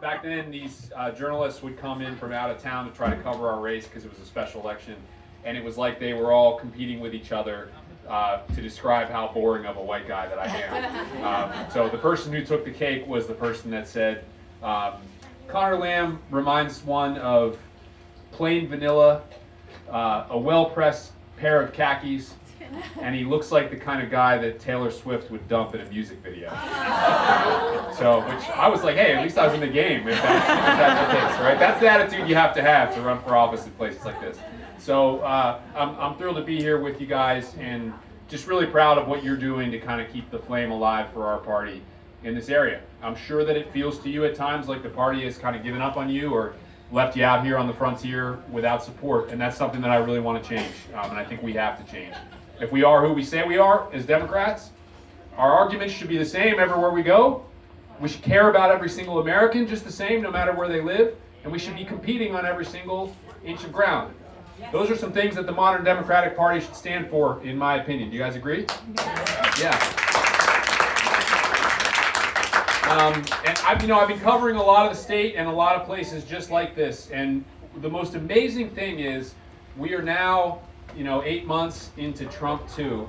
back then these journalists would come in from out of town to try to cover our race because it was a special election, and it was like they were all competing with each other to describe how boring of a white guy that I am. So the person who took the cake was the person that said, Conor Lamb reminds one of plain vanilla, a well-pressed pair of khakis, and he looks like the kind of guy that Taylor Swift would dump in a music video. So, which I was like, hey, at least I was in the game, if that's the case, right? That's the attitude you have to run for office in places like this. So I'm thrilled to be here with you guys, and just really proud of what you're doing to kind of keep the flame alive for our party in this area. I'm sure that it feels to you at times like the party has kind of given up on you or left you out here on the frontier without support, and that's something that I really want to change, and I think we have to change. If we are who we say we are as Democrats, our arguments should be the same everywhere we go. We should care about every single American just the same, no matter where they live, and we should be competing on every single inch of ground. Those are some things that the modern Democratic Party should stand for, in my opinion. Do you guys agree? Yeah. And I've been covering a lot of the state and a lot of places just like this, and the most amazing thing is we are now 8 months into Trump 2,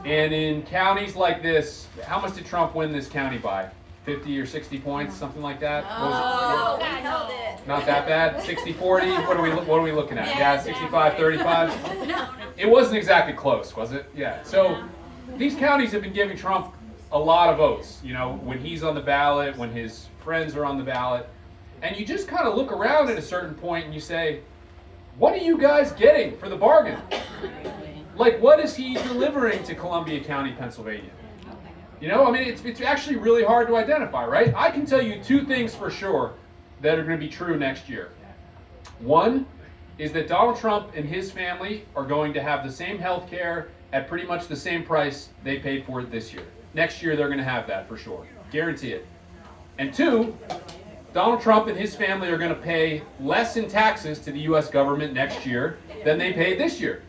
and in counties like this, how much did Trump win this county by? 50 or 60 points, something like that? Oh, we held it. Not that bad? 60-40? What are we looking at? Yeah, 65-35? It wasn't exactly close, was it? Yeah. So these counties have been giving Trump a lot of votes, when he's on the ballot, when his friends are on the ballot. And you just kind of look around at a certain point and you say, what are you guys getting for the bargain? Like, what is he delivering to Columbia County, Pennsylvania? It's actually really hard to identify, right? I can tell you two things for sure that are going to be true next year. One is that Donald Trump and his family are going to have the same health care at pretty much the same price they paid for it this year. Next year, they're going to have that for sure. Guarantee it. And two, Donald Trump and his family are going to pay less in taxes to the U.S. government next year than they paid this year.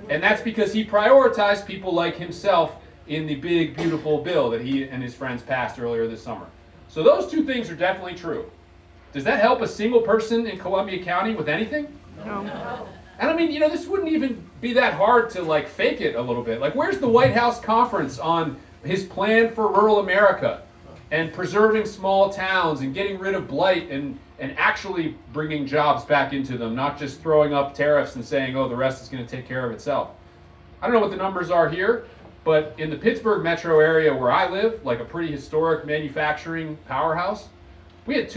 And that's because he prioritized people like himself in the big, beautiful bill that he and his friends passed earlier this summer. So those two things are definitely true. Does that help a single person in Columbia County with anything? No. And this wouldn't even be that hard to fake it a little bit. Where's the White House conference on his plan for rural America and preserving small towns and getting rid of blight and actually bringing jobs back into them, not just throwing up tariffs and saying, oh, the rest is going to take care of itself? I don't know what the numbers are here, but in the Pittsburgh metro area where I live, like a pretty historic manufacturing powerhouse, we had